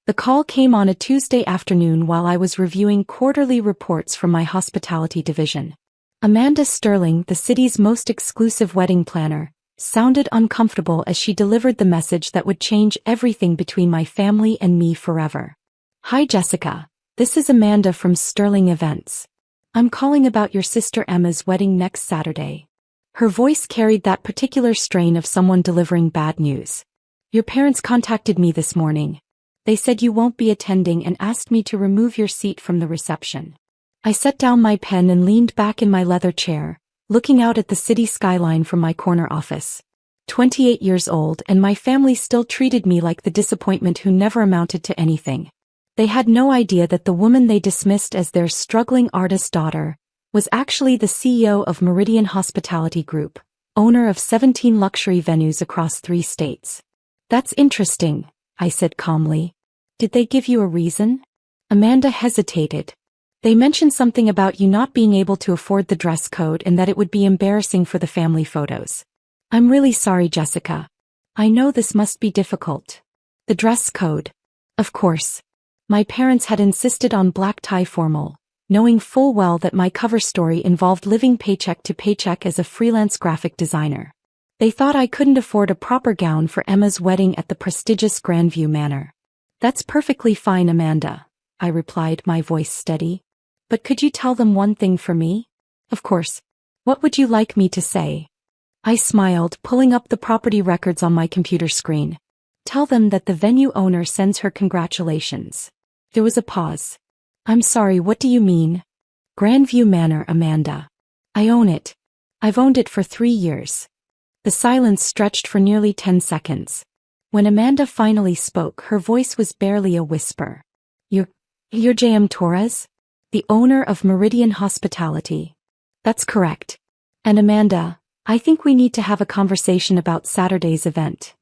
The call came on a Tuesday afternoon while I was reviewing quarterly reports from my hospitality division. Amanda Sterling, the city's most exclusive wedding planner, sounded uncomfortable as she delivered the message that would change everything between my family and me forever. "Hi Jessica, this is Amanda from Sterling Events. I'm calling about your sister Emma's wedding next Saturday." Her voice carried that particular strain of someone delivering bad news. "Your parents contacted me this morning. They said you won't be attending and asked me to remove your seat from the reception." I set down my pen and leaned back in my leather chair, looking out at the city skyline from my corner office. 28 years old, and my family still treated me like the disappointment who never amounted to anything. They had no idea that the woman they dismissed as their struggling artist daughter was actually the CEO of Meridian Hospitality Group, owner of 17 luxury venues across 3 states. "That's interesting," I said calmly. "Did they give you a reason?" Amanda hesitated. "They mentioned something about you not being able to afford the dress code and that it would be embarrassing for the family photos." "I'm really sorry, Jessica. I know this must be difficult." "The dress code. Of course. My parents had insisted on black tie formal, knowing full well that my cover story involved living paycheck to paycheck as a freelance graphic designer. They thought I couldn't afford a proper gown for Emma's wedding at the prestigious Grandview Manor." "That's perfectly fine, Amanda," I replied, my voice steady. "But could you tell them one thing for me?" "Of course. What would you like me to say?" I smiled, pulling up the property records on my computer screen. "Tell them that the venue owner sends her congratulations." There was a pause. "I'm sorry, what do you mean?" "Grandview Manor, Amanda. I own it. I've owned it for 3 years." The silence stretched for nearly 10 seconds. When Amanda finally spoke, her voice was barely a whisper. You're J.M. Torres? The owner of Meridian Hospitality." "That's correct. And Amanda, I think we need to have a conversation about Saturday's event.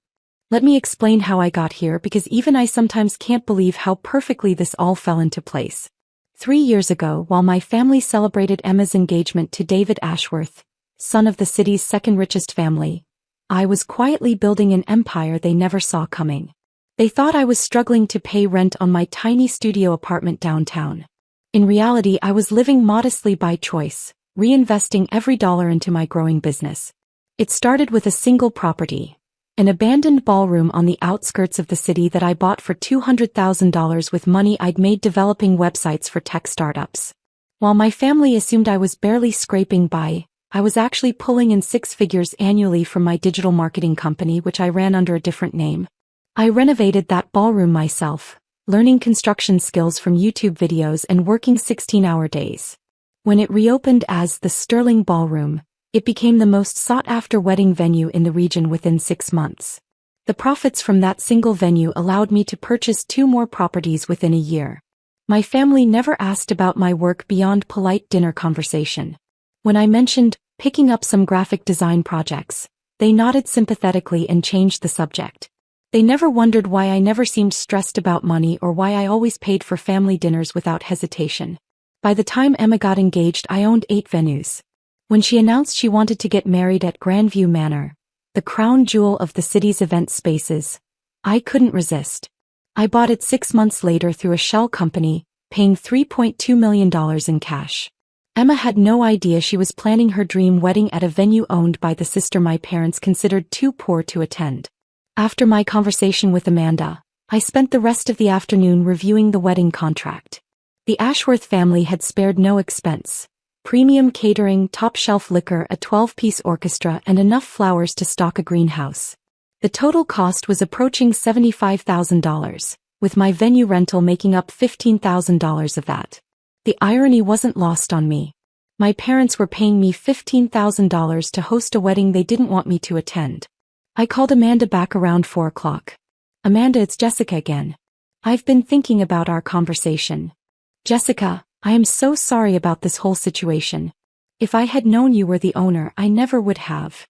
Let me explain how I got here, because even I sometimes can't believe how perfectly this all fell into place. 3 years ago, while my family celebrated Emma's engagement to David Ashworth, son of the city's second richest family, I was quietly building an empire they never saw coming. They thought I was struggling to pay rent on my tiny studio apartment downtown. In reality, I was living modestly by choice, reinvesting every dollar into my growing business. It started with a single property, an abandoned ballroom on the outskirts of the city that I bought for $200,000 with money I'd made developing websites for tech startups. While my family assumed I was barely scraping by, I was actually pulling in 6 figures annually from my digital marketing company, which I ran under a different name. I renovated that ballroom myself, learning construction skills from YouTube videos and working 16-hour days. When it reopened as the Sterling Ballroom, it became the most sought-after wedding venue in the region within 6 months. The profits from that single venue allowed me to purchase 2 more properties within a year. My family never asked about my work beyond polite dinner conversation. When I mentioned picking up some graphic design projects, they nodded sympathetically and changed the subject. They never wondered why I never seemed stressed about money or why I always paid for family dinners without hesitation. By the time Emma got engaged, I owned 8 venues. When she announced she wanted to get married at Grandview Manor, the crown jewel of the city's event spaces, I couldn't resist. I bought it 6 months later through a shell company, paying $3.2 million in cash. Emma had no idea she was planning her dream wedding at a venue owned by the sister my parents considered too poor to attend. After my conversation with Amanda, I spent the rest of the afternoon reviewing the wedding contract. The Ashworth family had spared no expense. Premium catering, top-shelf liquor, a 12-piece orchestra, and enough flowers to stock a greenhouse. The total cost was approaching $75,000, with my venue rental making up $15,000 of that. The irony wasn't lost on me. My parents were paying me $15,000 to host a wedding they didn't want me to attend. I called Amanda back around 4 o'clock. "Amanda, it's Jessica again. I've been thinking about our conversation. Jessica, I am so sorry about this whole situation. If I had known you were the owner, I never would have."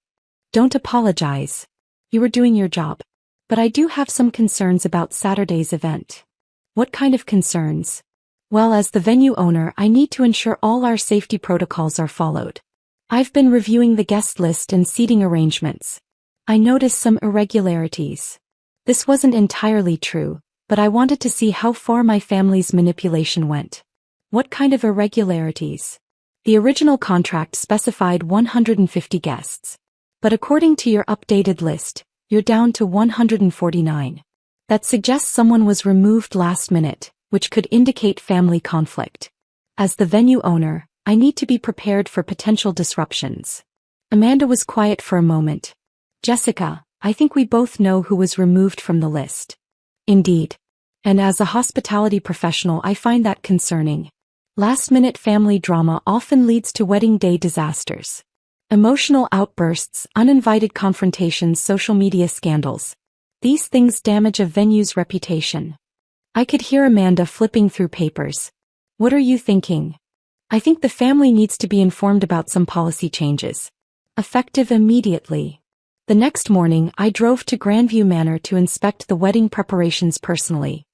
"Don't apologize. You were doing your job. But I do have some concerns about Saturday's event." "What kind of concerns?" "Well, as the venue owner, I need to ensure all our safety protocols are followed. I've been reviewing the guest list and seating arrangements. I noticed some irregularities. This wasn't entirely true, but I wanted to see how far my family's manipulation went. What kind of irregularities? The original contract specified 150 guests. But according to your updated list, you're down to 149. That suggests someone was removed last minute, which could indicate family conflict. As the venue owner, I need to be prepared for potential disruptions. Amanda was quiet for a moment. Jessica, I think we both know who was removed from the list. Indeed. And as a hospitality professional, I find that concerning. Last-minute family drama often leads to wedding day disasters. Emotional outbursts, uninvited confrontations, social media scandals. These things damage a venue's reputation. I could hear Amanda flipping through papers. What are you thinking? I think the family needs to be informed about some policy changes. Effective immediately. The next morning, I drove to Grandview Manor to inspect the wedding preparations personally.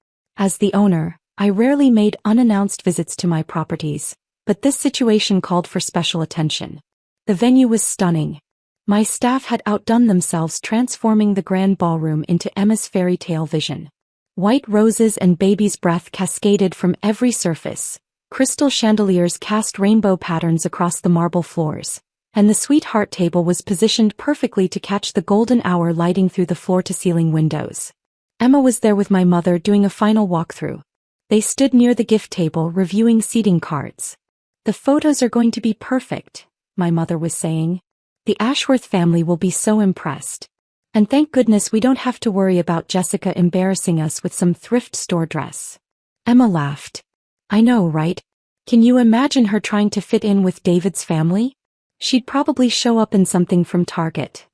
As the owner, I rarely made unannounced visits to my properties, but this situation called for special attention. The venue was stunning. My staff had outdone themselves transforming the grand ballroom into Emma's fairy tale vision. White roses and baby's breath cascaded from every surface. Crystal chandeliers cast rainbow patterns across the marble floors, and the sweetheart table was positioned perfectly to catch the golden hour lighting through the floor-to-ceiling windows. Emma was there with my mother doing a final walkthrough. They stood near the gift table reviewing seating cards. The photos are going to be perfect, my mother was saying. The Ashworth family will be so impressed. And thank goodness we don't have to worry about Jessica embarrassing us with some thrift store dress. Emma laughed. I know, right? Can you imagine her trying to fit in with David's family? She'd probably show up in something from Target.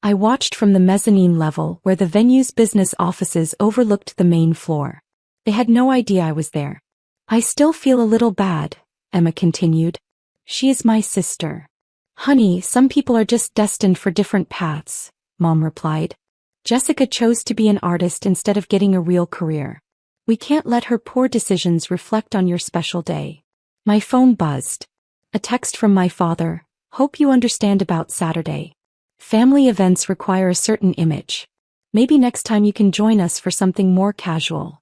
I watched from the mezzanine level where the venue's business offices overlooked the main floor. They had no idea I was there. I still feel a little bad, Emma continued. She is my sister. Honey, some people are just destined for different paths, Mom replied. Jessica chose to be an artist instead of getting a real career. We can't let her poor decisions reflect on your special day. My phone buzzed. A text from my father. Hope you understand about Saturday. Family events require a certain image. Maybe next time you can join us for something more casual.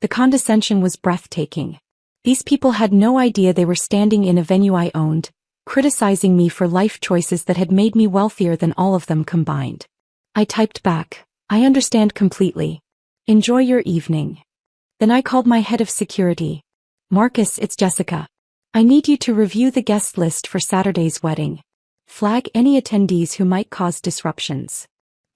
The condescension was breathtaking. These people had no idea they were standing in a venue I owned, criticizing me for life choices that had made me wealthier than all of them combined. I typed back, I understand completely. Enjoy your evening. Then I called my head of security. Marcus, it's Jessica. I need you to review the guest list for Saturday's wedding. Flag any attendees who might cause disruptions.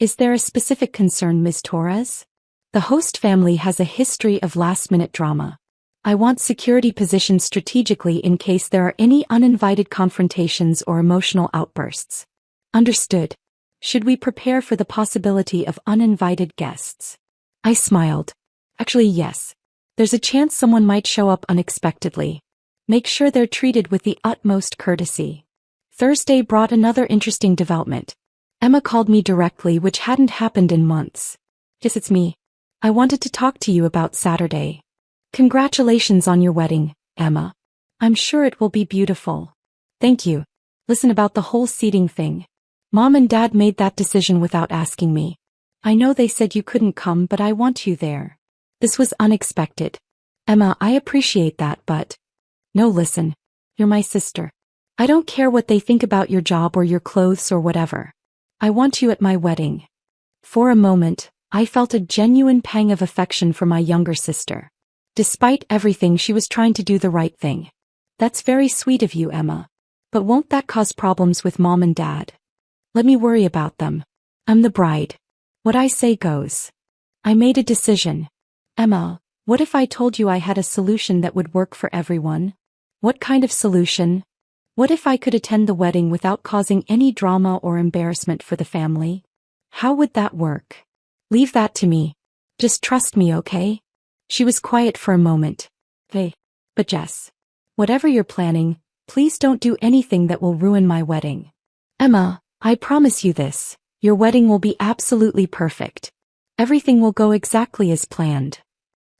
Is there a specific concern, Ms. Torres? The host family has a history of last-minute drama. I want security positioned strategically in case there are any uninvited confrontations or emotional outbursts. Understood. Should we prepare for the possibility of uninvited guests? I smiled. Actually, yes. There's a chance someone might show up unexpectedly. Make sure they're treated with the utmost courtesy. Thursday brought another interesting development. Emma called me directly, which hadn't happened in months. Yes, it's me. I wanted to talk to you about Saturday. Congratulations on your wedding, Emma. I'm sure it will be beautiful. Thank you. Listen, about the whole seating thing. Mom and Dad made that decision without asking me. I know they said you couldn't come, but I want you there. This was unexpected. Emma, I appreciate that, but... No, listen. You're my sister. I don't care what they think about your job or your clothes or whatever. I want you at my wedding. For a moment, I felt a genuine pang of affection for my younger sister. Despite everything, she was trying to do the right thing. That's very sweet of you, Emma. But won't that cause problems with Mom and Dad? Let me worry about them. I'm the bride. What I say goes. I made a decision. Emma, what if I told you I had a solution that would work for everyone? What kind of solution? What if I could attend the wedding without causing any drama or embarrassment for the family? How would that work? Leave that to me. Just trust me, okay? She was quiet for a moment. Hey, but Jess, whatever you're planning, please don't do anything that will ruin my wedding. Emma, I promise you this, your wedding will be absolutely perfect. Everything will go exactly as planned.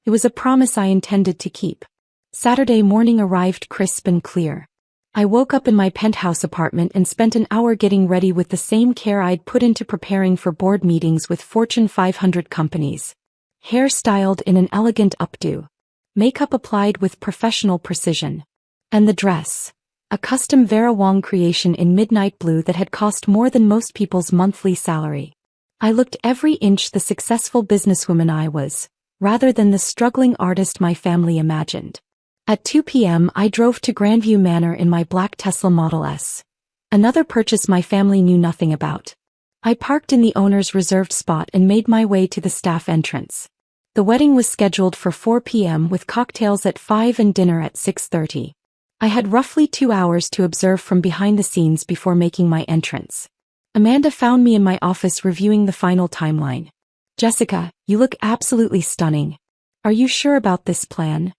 It was a promise I intended to keep. Saturday morning arrived crisp and clear. I woke up in my penthouse apartment and spent an hour getting ready with the same care I'd put into preparing for board meetings with Fortune 500 companies. hair styled in an elegant updo, makeup applied with professional precision. And the dress, a custom Vera Wang creation in midnight blue that had cost more than most people's monthly salary. I looked every inch the successful businesswoman I was, rather than the struggling artist my family imagined. At 2 p.m. I drove to Grandview Manor in my black Tesla Model S, another purchase my family knew nothing about. I parked in the owner's reserved spot and made my way to the staff entrance. The wedding was scheduled for 4 p.m. with cocktails at 5 and dinner at 6:30. I had roughly 2 hours to observe from behind the scenes before making my entrance. Amanda found me in my office reviewing the final timeline. "Jessica, you look absolutely stunning. Are you sure about this plan?"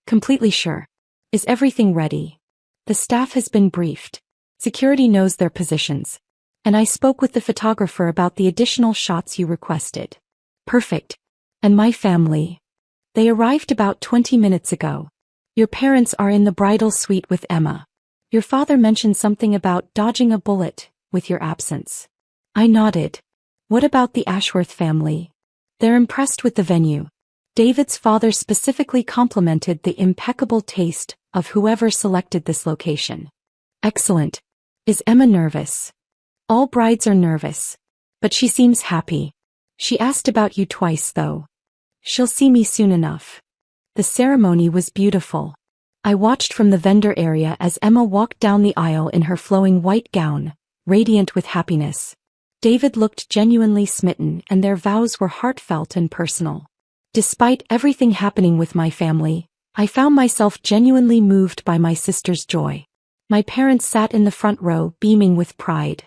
"Completely sure. Is everything ready?" "The staff has been briefed. Security knows their positions. And I spoke with the photographer about the additional shots you requested." "Perfect. And my family?" "They arrived about 20 minutes ago. Your parents are in the bridal suite with Emma. Your father mentioned something about dodging a bullet with your absence." I nodded. "What about the Ashworth family?" "They're impressed with the venue. David's father specifically complimented the impeccable taste of whoever selected this location." "Excellent. Is Emma nervous?" "All brides are nervous. But she seems happy. She asked about you twice though. She'll see me soon enough." The ceremony was beautiful. I watched from the vendor area as Emma walked down the aisle in her flowing white gown, radiant with happiness. David looked genuinely smitten and their vows were heartfelt and personal. Despite everything happening with my family, I found myself genuinely moved by my sister's joy. My parents sat in the front row beaming with pride.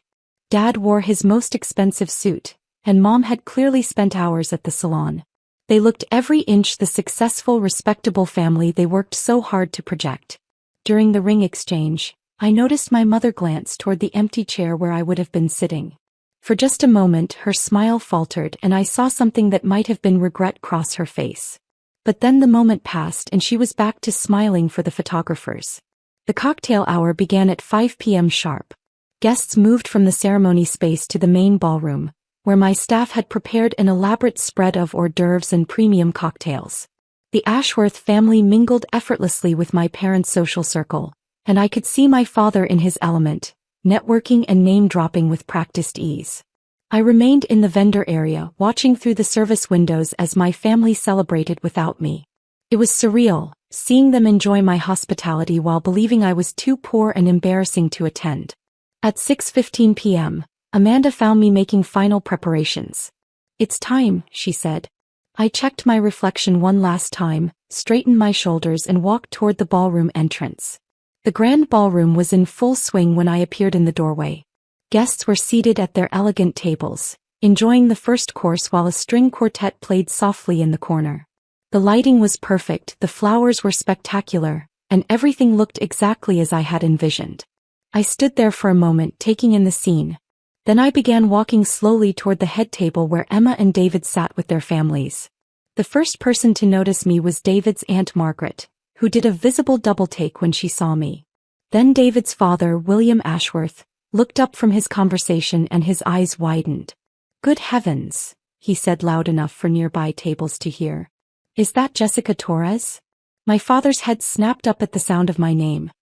Dad wore his most expensive suit, and Mom had clearly spent hours at the salon. They looked every inch the successful, respectable family they worked so hard to project. During the ring exchange, I noticed my mother glance toward the empty chair where I would have been sitting. For just a moment her smile faltered and I saw something that might have been regret cross her face. But then the moment passed and she was back to smiling for the photographers. The cocktail hour began at 5 p.m. sharp. Guests moved from the ceremony space to the main ballroom, where my staff had prepared an elaborate spread of hors d'oeuvres and premium cocktails. The Ashworth family mingled effortlessly with my parents' social circle, and I could see my father in his element, networking and name-dropping with practiced ease. I remained in the vendor area, watching through the service windows as my family celebrated without me. It was surreal, seeing them enjoy my hospitality while believing I was too poor and embarrassing to attend. At 6:15 p.m., Amanda found me making final preparations. "It's time," she said. I checked my reflection one last time, straightened my shoulders and walked toward the ballroom entrance. The grand ballroom was in full swing when I appeared in the doorway. Guests were seated at their elegant tables, enjoying the first course while a string quartet played softly in the corner. The lighting was perfect, the flowers were spectacular, and everything looked exactly as I had envisioned. I stood there for a moment taking in the scene. Then I began walking slowly toward the head table where Emma and David sat with their families. The first person to notice me was David's Aunt Margaret, who did a visible double-take when she saw me. Then David's father, William Ashworth, looked up from his conversation and his eyes widened. "Good heavens," he said loud enough for nearby tables to hear. "Is that Jessica Torres?" My father's head snapped up at the sound of my name.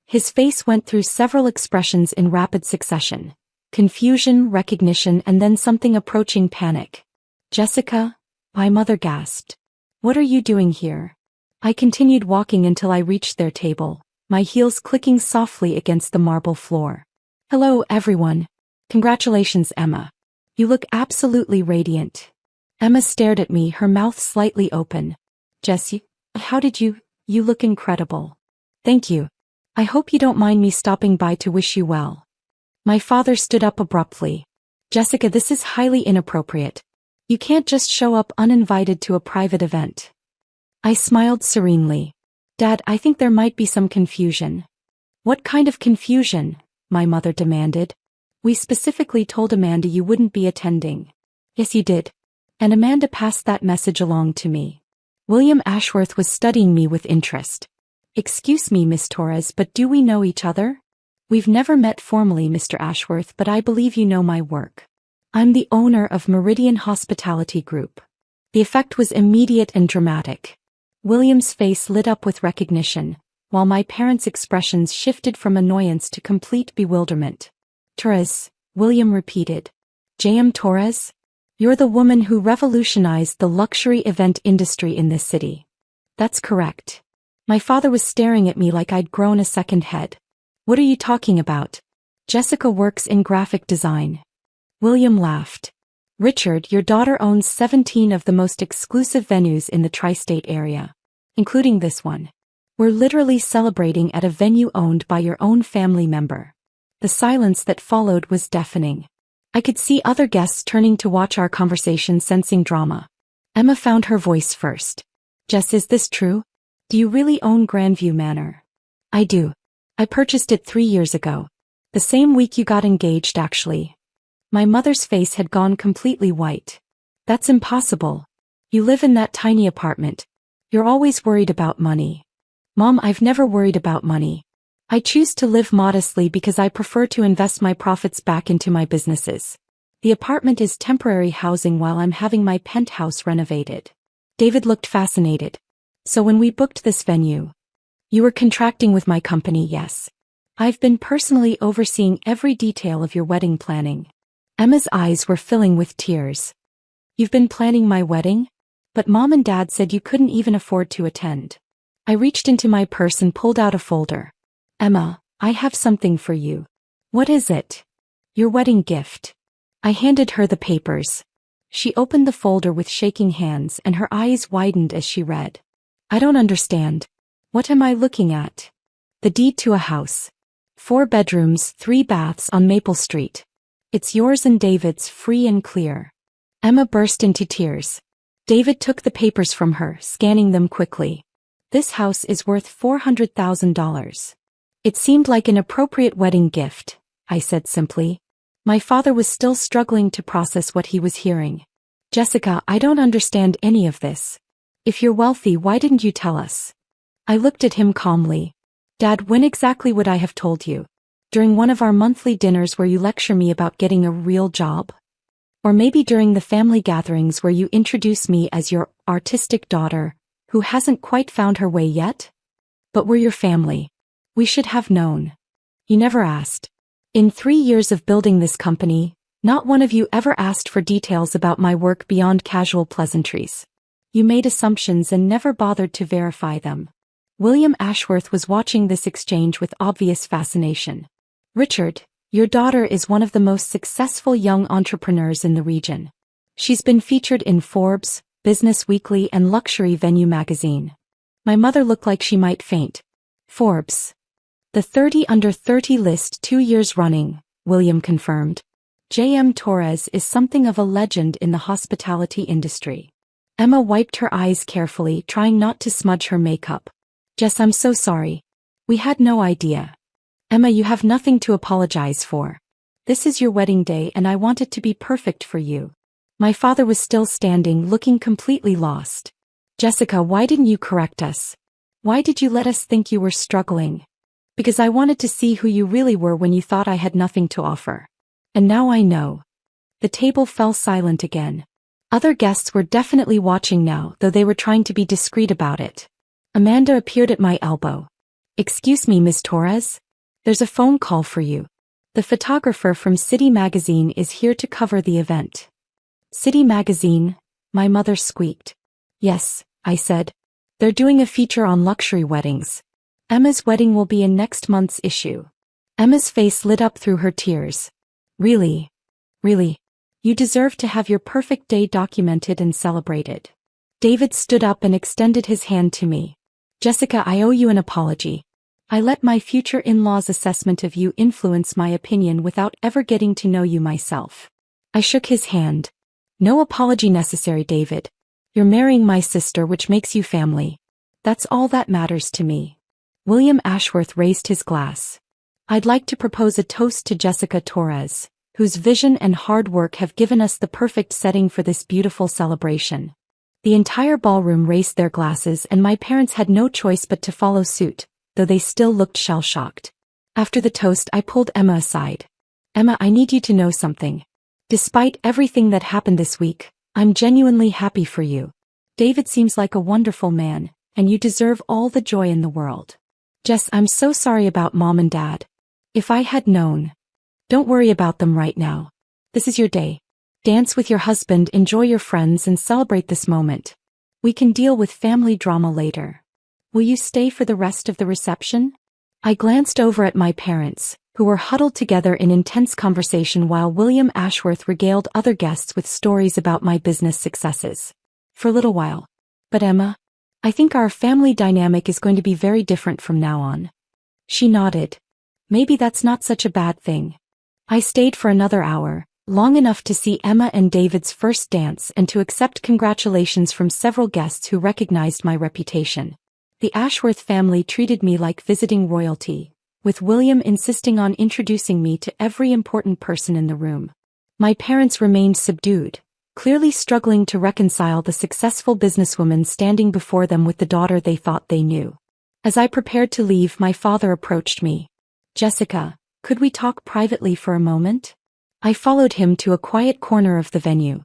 His face went through several expressions in rapid succession. Confusion, recognition, and then something approaching panic. "Jessica?" my mother gasped. "What are you doing here?" I continued walking until I reached their table, my heels clicking softly against the marble floor. "Hello, everyone. Congratulations, Emma. You look absolutely radiant." Emma stared at me, her mouth slightly open. "Jessie, how did you look incredible." "Thank you. I hope you don't mind me stopping by to wish you well." My father stood up abruptly. "Jessica, this is highly inappropriate. You can't just show up uninvited to a private event." I smiled serenely. "Dad, I think there might be some confusion." "What kind of confusion?" my mother demanded. "We specifically told Amanda you wouldn't be attending." "Yes, you did. And Amanda passed that message along to me." William Ashworth was studying me with interest. "Excuse me, Miss Torres, but do we know each other?" "We've never met formally, Mr. Ashworth, but I believe you know my work. I'm the owner of Meridian Hospitality Group." The effect was immediate and dramatic. William's face lit up with recognition, while my parents' expressions shifted from annoyance to complete bewilderment. Torres, William repeated. J.M. Torres? You're the woman who revolutionized the luxury event industry in this city. That's correct. My father was staring at me like I'd grown a second head. What are you talking about? Jessica works in graphic design. William laughed. Richard, your daughter owns 17 of the most exclusive venues in the tri-state area, including this one. We're literally celebrating at a venue owned by your own family member. The silence that followed was deafening. I could see other guests turning to watch our conversation, sensing drama. Emma found her voice first. Jess, is this true? Do you really own Grandview Manor? I do. I purchased it 3 years ago. The same week you got engaged, actually. My mother's face had gone completely white. That's impossible. You live in that tiny apartment. You're always worried about money. Mom, I've never worried about money. I choose to live modestly because I prefer to invest my profits back into my businesses. The apartment is temporary housing while I'm having my penthouse renovated. David looked fascinated. So when we booked this venue, you were contracting with my company, yes. I've been personally overseeing every detail of your wedding planning. Emma's eyes were filling with tears. You've been planning my wedding? But Mom and Dad said you couldn't even afford to attend. I reached into my purse and pulled out a folder. Emma, I have something for you. What is it? Your wedding gift. I handed her the papers. She opened the folder with shaking hands and her eyes widened as she read. I don't understand. What am I looking at? The deed to a house. 4 bedrooms, 3 baths on Maple Street. It's yours and David's, free and clear. Emma burst into tears. David took the papers from her, scanning them quickly. This house is worth $400,000. It seemed like an appropriate wedding gift, I said simply. My father was still struggling to process what he was hearing. Jessica, I don't understand any of this. If you're wealthy, why didn't you tell us? I looked at him calmly. Dad, when exactly would I have told you? During one of our monthly dinners where you lecture me about getting a real job? Or maybe during the family gatherings where you introduce me as your artistic daughter, who hasn't quite found her way yet? But we're your family. We should have known. You never asked. In 3 years of building this company, not one of you ever asked for details about my work beyond casual pleasantries. You made assumptions and never bothered to verify them. William Ashworth was watching this exchange with obvious fascination. Richard, your daughter is one of the most successful young entrepreneurs in the region. She's been featured in Forbes, Business Weekly, and Luxury Venue magazine. My mother looked like she might faint. Forbes. The 30 under 30 list 2 years running, William confirmed. J.M. Torres is something of a legend in the hospitality industry. Emma wiped her eyes carefully, trying not to smudge her makeup. Jess, I'm so sorry. We had no idea. Emma, you have nothing to apologize for. This is your wedding day and I want it to be perfect for you. My father was still standing, looking completely lost. Jessica, why didn't you correct us? Why did you let us think you were struggling? Because I wanted to see who you really were when you thought I had nothing to offer. And now I know. The table fell silent again. Other guests were definitely watching now, though they were trying to be discreet about it. Amanda appeared at my elbow. Excuse me, Miss Torres? There's a phone call for you. The photographer from City Magazine is here to cover the event. City Magazine? My mother squeaked. Yes, I said. They're doing a feature on luxury weddings. Emma's wedding will be in next month's issue. Emma's face lit up through her tears. Really? Really? You deserve to have your perfect day documented and celebrated. David stood up and extended his hand to me. Jessica, I owe you an apology. I let my future in-laws' assessment of you influence my opinion without ever getting to know you myself. I shook his hand. No apology necessary, David. You're marrying my sister, which makes you family. That's all that matters to me. William Ashworth raised his glass. I'd like to propose a toast to Jessica Torres, whose vision and hard work have given us the perfect setting for this beautiful celebration. The entire ballroom raised their glasses and my parents had no choice but to follow suit, though they still looked shell-shocked. After the toast, I pulled Emma aside. Emma, I need you to know something. Despite everything that happened this week, I'm genuinely happy for you. David seems like a wonderful man, and you deserve all the joy in the world. Jess, I'm so sorry about Mom and Dad. If I had known. Don't worry about them right now. This is your day. Dance with your husband, enjoy your friends, and celebrate this moment. We can deal with family drama later. Will you stay for the rest of the reception? I glanced over at my parents, who were huddled together in intense conversation while William Ashworth regaled other guests with stories about my business successes. For a little while. But Emma, I think our family dynamic is going to be very different from now on. She nodded. Maybe that's not such a bad thing. I stayed for another hour, long enough to see Emma and David's first dance and to accept congratulations from several guests who recognized my reputation. The Ashworth family treated me like visiting royalty, with William insisting on introducing me to every important person in the room. My parents remained subdued, clearly struggling to reconcile the successful businesswoman standing before them with the daughter they thought they knew. As I prepared to leave, my father approached me. Jessica, could we talk privately for a moment? I followed him to a quiet corner of the venue.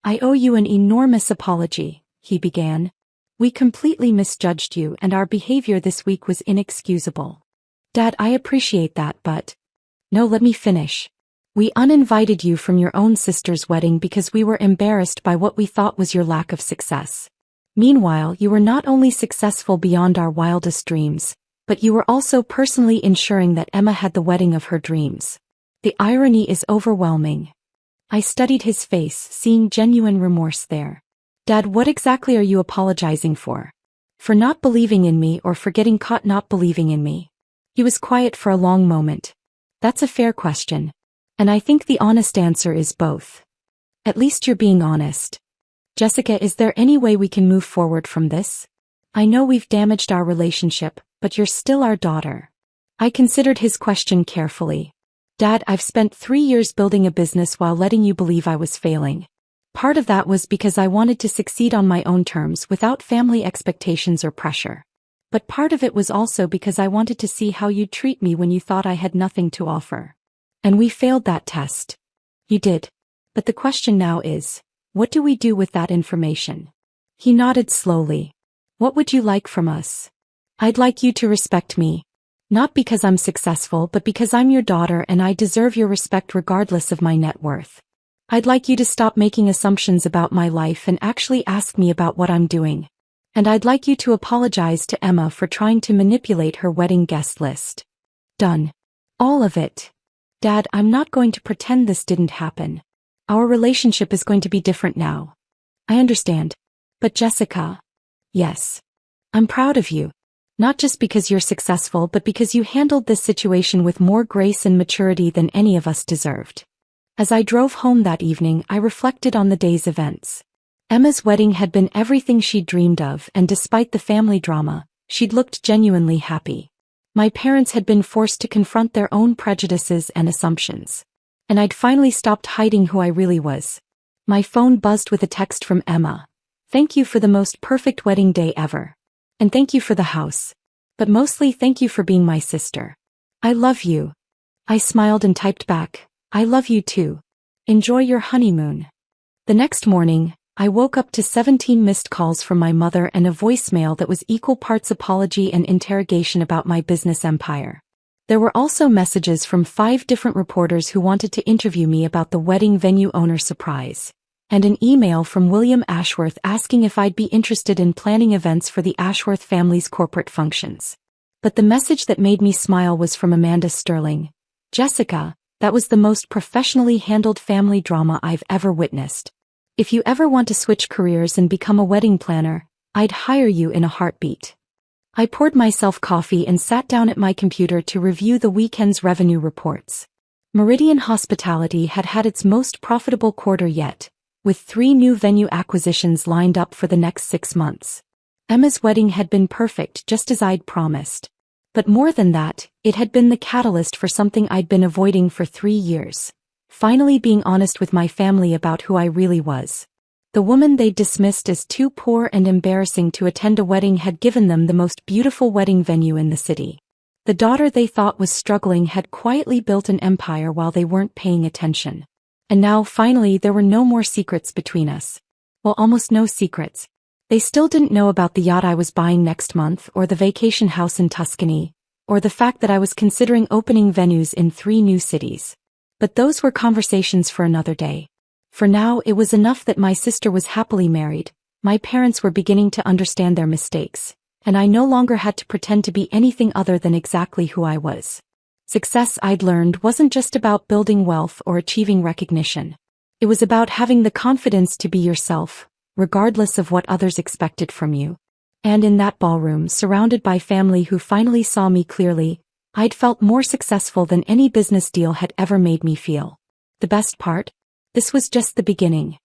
I owe you an enormous apology, he began. We completely misjudged you and our behavior this week was inexcusable. Dad, I appreciate that, but... No, let me finish. We uninvited you from your own sister's wedding because we were embarrassed by what we thought was your lack of success. Meanwhile, you were not only successful beyond our wildest dreams, but you were also personally ensuring that Emma had the wedding of her dreams. The irony is overwhelming. I studied his face, seeing genuine remorse there. Dad, what exactly are you apologizing for? For not believing in me or for getting caught not believing in me? He was quiet for a long moment. That's a fair question. And I think the honest answer is both. At least you're being honest. Jessica, is there any way we can move forward from this? I know we've damaged our relationship, but you're still our daughter. I considered his question carefully. Dad, I've spent 3 years building a business while letting you believe I was failing. Part of that was because I wanted to succeed on my own terms without family expectations or pressure. But part of it was also because I wanted to see how you'd treat me when you thought I had nothing to offer. And we failed that test. You did. But the question now is, what do we do with that information? He nodded slowly. What would you like from us? I'd like you to respect me. Not because I'm successful, but because I'm your daughter and I deserve your respect regardless of my net worth. I'd like you to stop making assumptions about my life and actually ask me about what I'm doing. And I'd like you to apologize to Emma for trying to manipulate her wedding guest list. Done. All of it. Dad, I'm not going to pretend this didn't happen. Our relationship is going to be different now. I understand. But Jessica. Yes. I'm proud of you. Not just because you're successful, but because you handled this situation with more grace and maturity than any of us deserved. As I drove home that evening, I reflected on the day's events. Emma's wedding had been everything she'd dreamed of, and despite the family drama, she'd looked genuinely happy. My parents had been forced to confront their own prejudices and assumptions. And I'd finally stopped hiding who I really was. My phone buzzed with a text from Emma. Thank you for the most perfect wedding day ever. And thank you for the house. But mostly thank you for being my sister. I love you. I smiled and typed back, I love you too. Enjoy your honeymoon. The next morning, I woke up to 17 missed calls from my mother and a voicemail that was equal parts apology and interrogation about my business empire. There were also messages from 5 different reporters who wanted to interview me about the wedding venue owner surprise. And an email from William Ashworth asking if I'd be interested in planning events for the Ashworth family's corporate functions. But the message that made me smile was from Amanda Sterling. Jessica, that was the most professionally handled family drama I've ever witnessed. If you ever want to switch careers and become a wedding planner, I'd hire you in a heartbeat. I poured myself coffee and sat down at my computer to review the weekend's revenue reports. Meridian Hospitality had had its most profitable quarter yet, with 3 new venue acquisitions lined up for the next 6 months. Emma's wedding had been perfect, just as I'd promised. But more than that, it had been the catalyst for something I'd been avoiding for 3 years. Finally being honest with my family about who I really was. The woman they'd dismissed as too poor and embarrassing to attend a wedding had given them the most beautiful wedding venue in the city. The daughter they thought was struggling had quietly built an empire while they weren't paying attention. And now, finally, there were no more secrets between us. Well, almost no secrets. They still didn't know about the yacht I was buying next month, or the vacation house in Tuscany, or the fact that I was considering opening venues in 3 new cities. But those were conversations for another day. For now, it was enough that my sister was happily married, my parents were beginning to understand their mistakes, and I no longer had to pretend to be anything other than exactly who I was. Success, I'd learned, wasn't just about building wealth or achieving recognition. It was about having the confidence to be yourself, regardless of what others expected from you. And in that ballroom, surrounded by family who finally saw me clearly, I'd felt more successful than any business deal had ever made me feel. The best part? This was just the beginning.